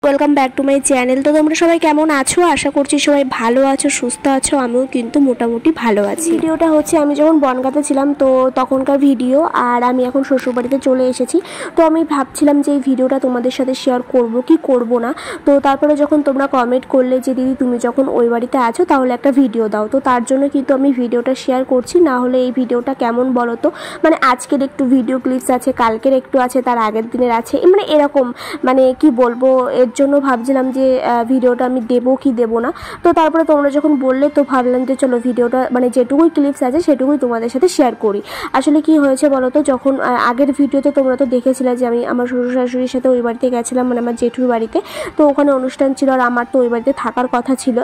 Welcome back to my channel. তো তোমরা সবাই কেমন আছো? আশা করছি সবাই ভালো আছো, সুস্থ আছো। আমিও কিন্তু মোটামুটি ভালো আছি। ভিডিওটা হচ্ছে আমি যখন বনগাঁতে ছিলাম তো তখনকার ভিডিও, আর আমি এখন শ্বশুরবাড়িতে চলে এসেছি। তো আমি ভাবছিলাম যে এই ভিডিওটা তোমাদের সাথে শেয়ার করব কি করব না। তো তারপরে যখন তোমরা কমেন্ট করলে যে দিদি তুমি যখন ওই বাড়িতে আছো তাহলে একটা ভিডিও দাও, তো তার জন্য কিন্তু আমি ভিডিওটা শেয়ার করছি। না হলে এই ভিডিওটা কেমন বলো তো, মানে আজকের একটু ভিডিও ক্লিপস আছে, কালকের একটু আছে, তার আগের দিনের আছে, মানে এরকম, মানে কি বলবো, এর জন্য ভাবছিলাম যে ভিডিওটা আমি দেবো কি দেবো না। তো তারপরে তোমরা যখন বললে তো ভাবলাম যে চলো ভিডিওটা মানে যেটুকুই ক্লিপস আছে সেটুকুই তোমাদের সাথে শেয়ার করি। আসলে কি হয়েছে বলো তো, যখন আগের ভিডিওতে তোমরা তো দেখেছিলে যে আমি আমার শ্বশুর শাশুড়ির সাথে ওই বাড়িতে গেছিলাম, মানে আমার জেঠুর বাড়িতে। তো ওখানে অনুষ্ঠান ছিল আর আমার তো ওই বাড়িতে থাকার কথা ছিল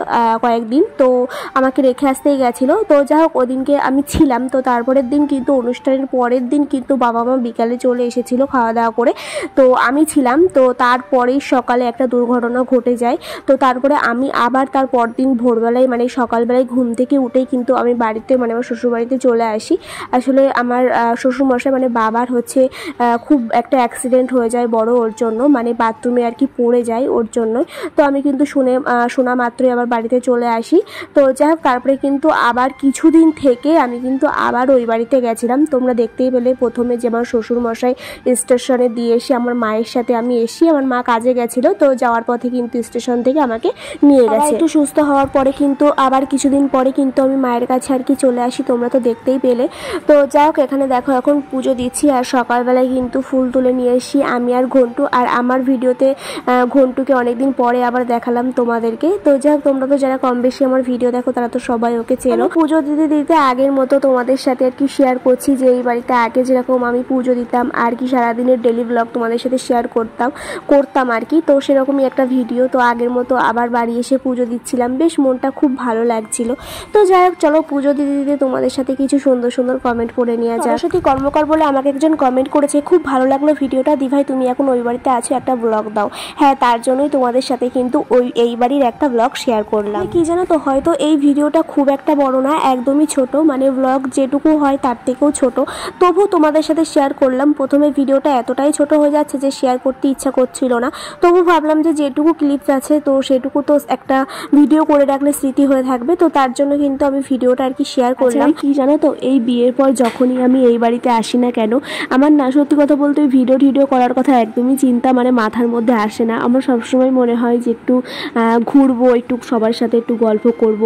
কয়েকদিন, তো আমাকে রেখে আসতেই গেছিলো। তো যাই হোক ওদিনকে আমি ছিলাম। তো তারপরের দিন কিন্তু অনুষ্ঠানের পরের দিন কিন্তু বাবা মা বিকালে চলে এসেছিলো খাওয়া দাওয়া করে, তো আমি ছিলাম। তো তারপরেই সকালে একটা দুর্ঘটনা ঘটে যায়। তো তারপরে আমি আবার তার পরদিন ভোরবেলায় মানে সকালবেলায় ঘুম থেকে উঠেই কিন্তু আমি বাড়িতে মানে আমার শ্বশুরবাড়িতে চলে আসি। আসলে আমার শ্বশুরমশাই মানে বাবার হচ্ছে খুব একটা অ্যাক্সিডেন্ট হয়ে যায় বড়, ওর জন্য মানে বাথরুমে আর কি পড়ে যায় ওর জন্য। তো আমি কিন্তু শোনা মাত্রই আবার বাড়িতে চলে আসি। তো যাই হোক তারপরে কিন্তু আবার কিছুদিন থেকে আমি কিন্তু আবার ওই বাড়িতে গেছিলাম। তোমরা দেখতেই পেলে প্রথমে যে আমার শ্বশুরমশাই স্টেশনে দিয়ে এসে আমার মায়ের সাথে আমি এসি, আমার মা কাজে গেছিলো, তো যাওয়ার পথে কিন্তু স্টেশন থেকে আমাকে নিয়ে গেছে। একটু সুস্থ হওয়ার পরে কিন্তু আবার কিছুদিন পরে কিন্তু আমি মায়ের কাছে আর কি চলে আসি, তোমরা তো দেখতেই পেলে। তো যাই হোক এখানে দেখো এখন পুজো দিচ্ছি, আর সকালবেলায় কিন্তু ফুল তুলে নিয়ে এসি আমি আর ঘন্টু। আর আমার ভিডিওতে ঘন্টুকে অনেকদিন পরে আবার দেখালাম তোমাদেরকে। তো যাই হোক তোমরা তো যারা কম বেশি আমার ভিডিও দেখো তারা তো সবাই ওকে চেনো। পুজো দিতে দিতে আগের মতো তোমাদের সাথে আর কি শেয়ার করছি যে এই বাড়িতে আগে যেরকম আমি পুজো দিতাম আর কি সারাদিনের ডেলি ব্লগ তোমাদের সাথে শেয়ার করতাম আর কি। তো সেরকমই একটা ভিডিও। তো আগের মতো আবার বাড়ি এসে পুজো দিচ্ছিলাম, বেশ মনটা খুব ভালো লাগছিল। তো যাই হোক চলো পুজো দিতে দিতে তোমাদের সাথে কিছু সুন্দর সুন্দর কমেন্ট পড়ে নেওয়া যায়। সরস্বতী কর্মকার বলে আমাকে একজন কমেন্ট করেছে, খুব ভালো লাগলো ভিডিওটা, দিভাই তুমি এখন ওই বাড়িতে আছো একটা ব্লগ দাও। হ্যাঁ, তার জন্যই তোমাদের সাথে কিন্তু এই বাড়ির একটা ব্লগ শেয়ার করলাম। কি জানো তো, হয়তো এই ভিডিওটা খুব একটা বড় না, একদমই ছোট, মানে ব্লগ যেটুকু হয় তার থেকেও ছোট, তবু তোমাদের সাথে শেয়ার করলাম। প্রথমে ভিডিওটা এতটাই ছোট হয়ে যাচ্ছে যে শেয়ার করতে ইচ্ছা করছিল না, তবু ভাবলাম যে যেটুকু ক্লিপস আছে তো সেটুকু তো একটা ভিডিও করে রাখলে স্মৃতি হয়ে থাকবে। তো তার জন্য কিন্তু আমি ভিডিওটা আর কি শেয়ার করলাম। কি জানো তো, এই বিয়ের পর যখনই আমি এই বাড়িতে আসি না কেন, আমার না সত্যি কথা বলতে ওই ভিডিও করার কথা একদমই চিন্তা মানে মাথার মধ্যে আসে না। আমার সবসময় মনে হয় যে একটু ঘুরবো, একটু সবার সাথে একটু গল্প করব,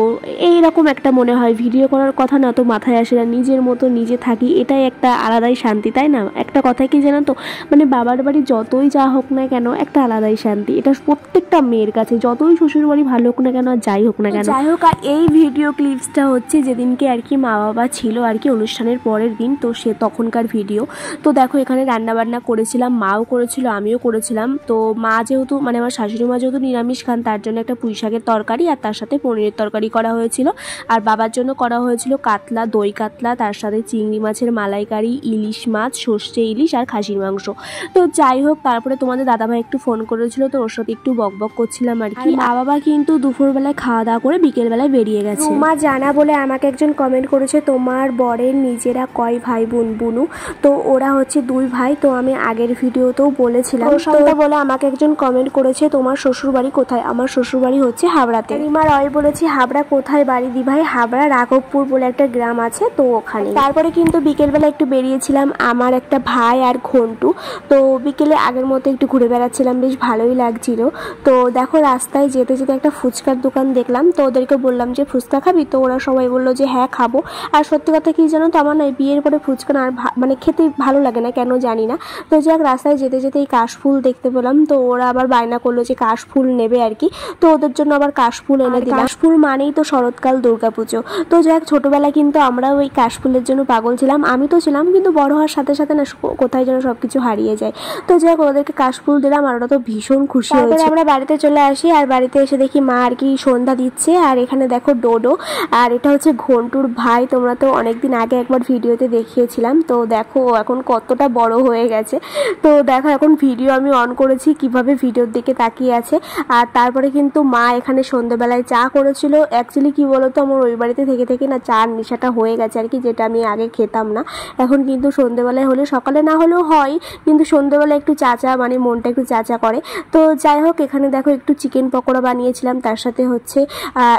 এইরকম একটা মনে হয়। ভিডিও করার কথা না তো মাথায় আসে না, নিজের মতো নিজে থাকি, এটাই একটা আলাদাই শান্তি, তাই না? একটা কথা কি জানো তো, মানে বাবার বাড়ি যতই যা হোক না কেন একটা আলাদাই শান্তি, এটা প্রত্যেকটা মেয়ের কাছে, যতই শ্বশুর বাড়ি ভালো হোক না কেন আর যাই হোক না কেন। যাই হোক এই ভিডিও ক্লিপসটা হচ্ছে যেদিনকে আর কি মা বাবা ছিল আর কি অনুষ্ঠানের পরের দিন, তো সে তখনকার ভিডিও। তো দেখো এখানে রান্না বান্না করেছিলাম, মাও করেছিল আমিও করেছিলাম। তো মা যেহেতু মানে আমার শাশুড়ি মা যেহেতু নিরামিষ খান, তার জন্য একটা পুঁই শাকের তরকারি আর তার সাথে পনিরের তরকারি করা হয়েছিল। আর বাবার জন্য করা হয়েছিল কাতলা, দই কাতলা, তার সাথে চিংড়ি মাছের মালাইকারি, ইলিশ মাছ, সর্ষে ইলিশ আর খাসির মাংস। তো যাই হোক তারপরে তোমাদের দাদাভাই একটু ফোন করেছিল, তো ওর সাথে একটু বকবক করছিলাম আর কি। মা বাবা কিন্তু দুপুরবেলায় খাওয়া দাওয়া করে বিকেলবেলায় বেরিয়ে গেছে। মা জানা বলে আমাকে একজন কমেন্ট করেছে, তোমার বরের নিজেরা কয় ভাই বোন বুনু? তো ওরা হচ্ছে 2 ভাই। তো আমি আগের ভিডিওতেও বলেছিলাম। প্রশান্ত বলে আমাকে একজন কমেন্ট করেছে, তোমার শ্বশুর বাড়ি কোথায়? আমার শ্বশুর বাড়ি হচ্ছে হাবড়াতে। রিমা রয় বলেছি, হাবড়া কোথায় বাড়ি দি ভাই? হাবড়া রাঘবপুর বলে একটা গ্রাম আছে, তো ওখানে। তারপরে কিন্তু বিকেলবেলা একটু বেরিয়েছিলাম আমার একটা ভাই আর ঘন্টু। তো বিকেলে আগের মতো একটু ঘুরে বেড়াচ্ছিলাম, বেশ ভালোই লাগছিল। তো দেখো রাস্তায় যেতে যেতে একটা ফুচকার দোকান দেখলাম, তো ওদেরকে বললাম যে ফুচকা খাবি? তো ওরা সবাই বললো যে হ্যাঁ খাবো। আর সত্যি কথা কি জানো তো, আমার না বিয়ের পরে ফুচকা না আর মানে খেতে ভালো লাগে না, কেন জানি না। তো যাক রাস্তায় যেতে যেতে এই কাশফুল দেখতে পেলাম, তো ওরা আবার বায়না করলো যে কাশফুল নেবে আর কি। তো ওদের জন্য আবার কাশফুল এনে দিলাম। কাশফুল মানেই তো শরৎকাল, দুর্গাপুজো। তো যাক ছোটবেলায় কিন্তু আমরা ওই কাশফুলের জন্য পাগল ছিলাম, আমি তো ছিলাম, কিন্তু বড় হওয়ার সাথে সাথে না কোথায় যেন সবকিছু হারিয়ে যায়। তো যাক ওদেরকে কাশফুল দিলাম আর ওরা তো ভীষণ খুশি খুশি হয়েছে। আমরা বাড়িতে চলে আসি, আর বাড়িতে এসে দেখি মা আর কি সন্ধ্যা দিচ্ছে। আর এখানে দেখো ডোডো, আর এটা হচ্ছে ঘন্টুর ভাই। তোমরা তো অনেকদিন আগে একবার ভিডিওতে দেখিয়েছিলাম, তো দেখো এখন কতটা বড় হয়ে গেছে। তো দেখো এখন ভিডিও আমি অন করেছি কিভাবে ভিডিওর দিকে তাকিয়ে আছে। আর তারপরে কিন্তু মা এখানে সন্ধ্যাবেলায় চা করেছিল। অ্যাকচুয়ালি কি বলতো, আমার ওই বাড়িতে থেকে থেকে না চার নেশাটা হয়ে গেছে আর কি, যেটা আমি আগে খেতাম না। এখন কিন্তু সন্ধ্যেবেলায় হলে, সকালে না হলেও হয়, কিন্তু সন্ধ্যেবেলা একটু চাচা মানে মনটা একটু চাচা করে। তো যাই হোক, এখানে দেখো একটু চিকেন পকোড়া বানিয়েছিলাম, তার সাথে হচ্ছে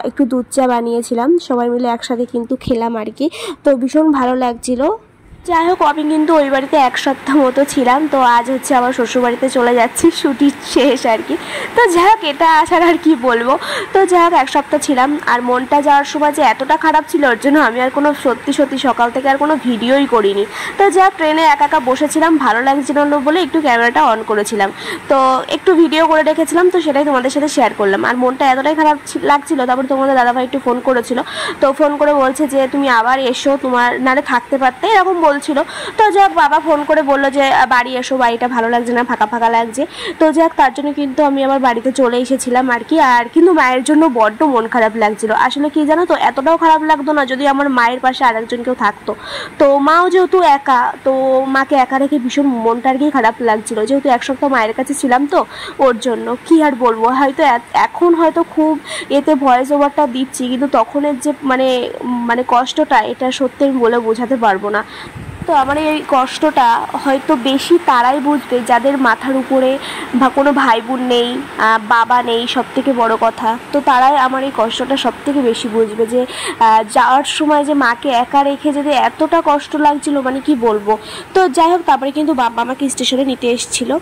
একটু দুধ চা বানিয়েছিলাম, সবাই মিলে একসাথে কিন্তু খেলাম আর কি। তো ভীষণ ভালো লাগছিল। যাই হোক, আমি কিন্তু ওই বাড়িতে এক সপ্তাহ মতো ছিলাম। তো আজ হচ্ছে আমার শ্বশুরবাড়িতে চলে যাচ্ছি, ছুটি শেষ আর কি। তো যাই হোক, এটা আসার আর কি বলবো। তো যাই হোক, এক সপ্তাহ ছিলাম, আর মনটা যাওয়ার সময় যে এতটা খারাপ ছিল, ওর জন্য আমি আর কোনো সত্যি সকাল থেকে আর কোনো ভিডিওই করিনি। তো যাই হোক, ট্রেনে একা একা বসেছিলাম, ভালো লাগছিল না বলে একটু ক্যামেরাটা অন করেছিলাম, তো একটু ভিডিও করে রেখেছিলাম। তো সেটাই তোমাদের সাথে শেয়ার করলাম। আর মনটা এতটাই খারাপ লাগছিল, তারপর তোমাদের দাদাভাই একটু ফোন করেছিল। তো ফোন করে বলছে যে তুমি আবার এসো, তোমার নালে থাকতে পারতে, এরকম বলছিল। তো যাক, বাবা ফোন করে বললো যে বাড়ি এসো, বাড়িটা ভালো লাগছে না, ফাঁকা ফাঁকা লাগছে। তো যাক, তার জন্য কিন্তু আমি আবার বাড়িতে চলে এসেছিলাম আর কি। আর কিন্তু মায়ের জন্য বড্ড মন খারাপ লাগছিল। আসলে কি জানো তো, এতটাও খারাপ লাগতো না যদি আমার মায়ের পাশে আরেকজন কেউ থাকতো। তো মাও যেহেতু একা, তো মাকে একা রেখে ভীষণ মনটা আর কি খারাপ লাগছিল, যেহেতু এক সপ্তাহ মায়ের কাছে ছিলাম। তো ওর জন্য কি আর বলবো, হয়তো এখন হয়তো খুব এতে ভয়েস ওভারটা দিচ্ছি, কিন্তু তখনের যে মানে কষ্টটা, এটা সত্যি আমি বলে বোঝাতে পারবো না। তো আমার এই কষ্টটা হয়তো বেশি তারাই বুঝবে যাদের মাথার উপরে বা কোনো ভাই বোন নেই, বাবা নেই, সবথেকে বড় কথা। তো তারাই আমার এই কষ্টটা সবথেকে বেশি বুঝবে, যে যাওয়ার সময় যে মাকে একা রেখে যেতে এতটা কষ্ট লাগছিল, মানে কি বলবো। তো যাই হোক, তারপরে কিন্তু বাবা আমাকে স্টেশনে নিতে এসেছিলো।